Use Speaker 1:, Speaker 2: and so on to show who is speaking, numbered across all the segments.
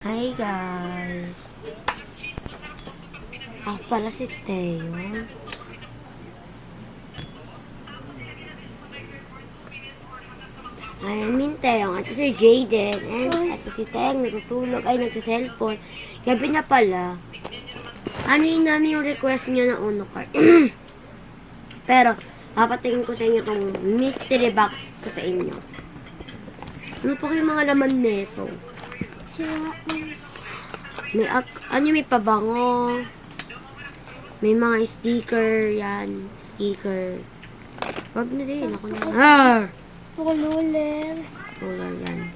Speaker 1: Hi guys! Ako pala si Teo. I Teo. Ito si Jaden. And ito si Teo. Natutulog. Ay, nagsa-cellphone. Gabi na pala. Ano yun namin yung request niyo na Uno card? Pero, papatingin ko sa inyo itong mystery box ko sa inyo. Ano pa kayo mga laman nito? May pabango. May mga sticker, yan. Sticker. Wag na din. Ako na.
Speaker 2: Pululer.
Speaker 1: Puller yan.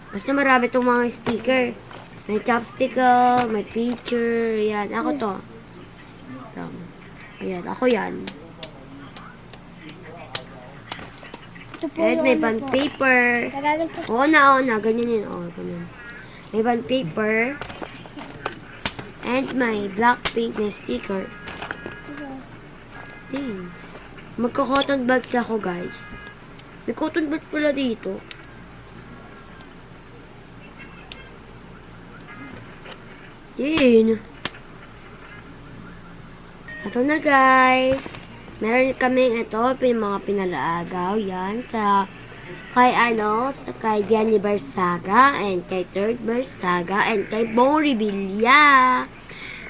Speaker 1: Basta marami itong mga sticker. May chopstick, may picture. Yan. Ako to. Ayan. Ako yan. And may bond paper. Oo na. Ganyan yun. Ganyan. May bond paper. And may Blackpink na sticker. Dang. Magka-cotton buds ako, guys. May cotton buds pala dito. Yun. Ito na, guys. Meron kaming ito, mga pinalaagaw. Yan. Kay Jenny Barsaga, and kay Third Barsaga, and kay Bong Revilla.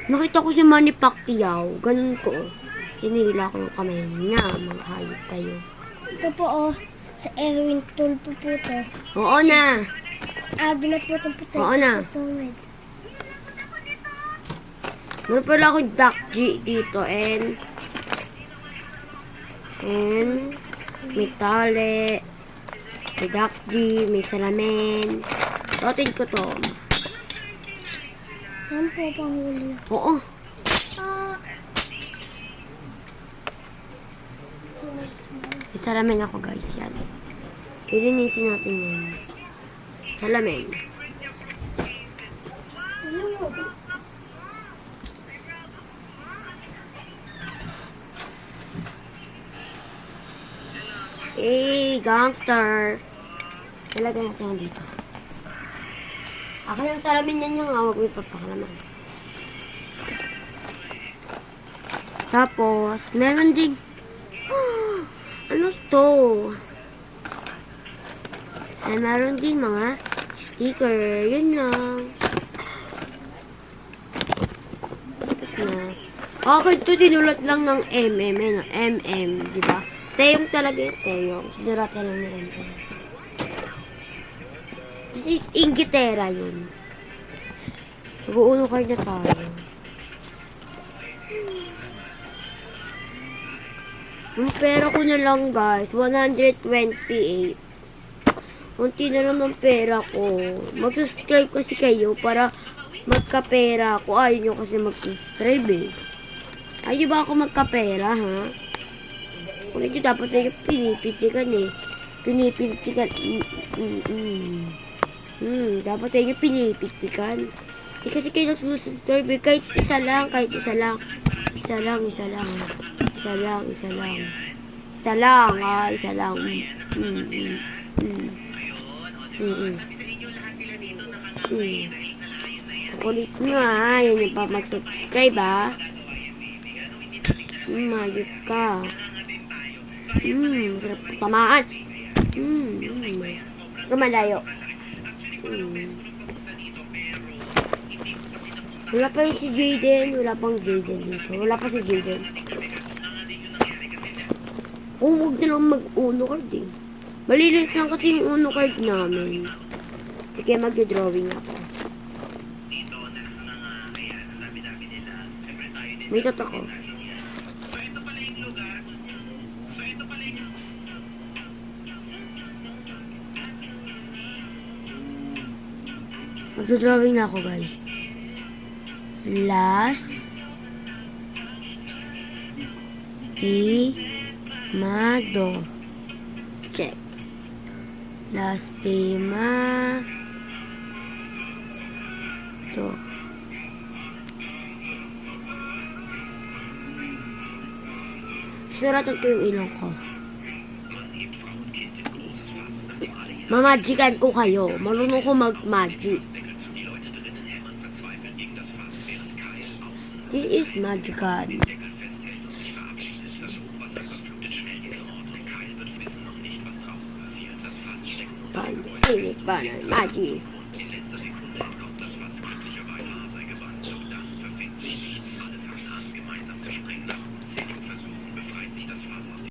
Speaker 1: Nakita ko si Manny Pacquiao. Ganun ko. Hinila ko yung kamay niya. Mga hayop kayo.
Speaker 2: Ito po, sa Erwin Tulpo po to.
Speaker 1: Oo na.
Speaker 2: Agulat po itong puti.
Speaker 1: Oo na. Meron pala ako Duck G dito, and may tali, may Duck G, may salamin. Totin ko to.
Speaker 2: Yan po, panghuli.
Speaker 1: Oo. May salamin ako, guys. Yan. Ilinisin natin yun. Salamin. Gangster. Talagay natin yan dito. Akin yung salamin yan yung huwag may papakalaman. Tapos, meron din. Ano to? Meron din mga sticker. Yun lang. Tapos na. Okay, ito dinulat lang ng MM, diba? Teyong talaga yung Teyong. Sinuratan lang ng MM. Kasi Ingitera yun. Mag-uuno card na tayo. Yung pera ko na lang, guys. 128. Unti na lang ng pera ko. Mag-subscribe kasi kayo para magka-pera ako. Ayaw nyo kasi mag-subscribe eh. Ayaw ba ako magka-pera, ha? Kung ito dapat na yung pinipitikan eh. Pinipitikan. Dapat na yung pinipitikan. Eh kasi kayo nagsusubscribe eh. Kahit isa lang. Isa lang. Isa lang. Kulit nyo ha. Yan yung pa mag-subscribe ha. Mayot ka. Sarap tamaan. Rumalayo. Wala pa yung si Jaden. Wala pang Jaden dito. Wala pa si Jaden. Huwag na lang mag-uno card eh. Malilit lang kasi yung uno card namin. Sige, mag-drawing ako. May tatak ko. Magdodrawing na ako, guys. Lastimado. Check. Lastimado. Suratan ko yung ilong ko. Mamagikan ko kayo. Marunong ko mag-magic. This is magical. Pansin pa ng magic.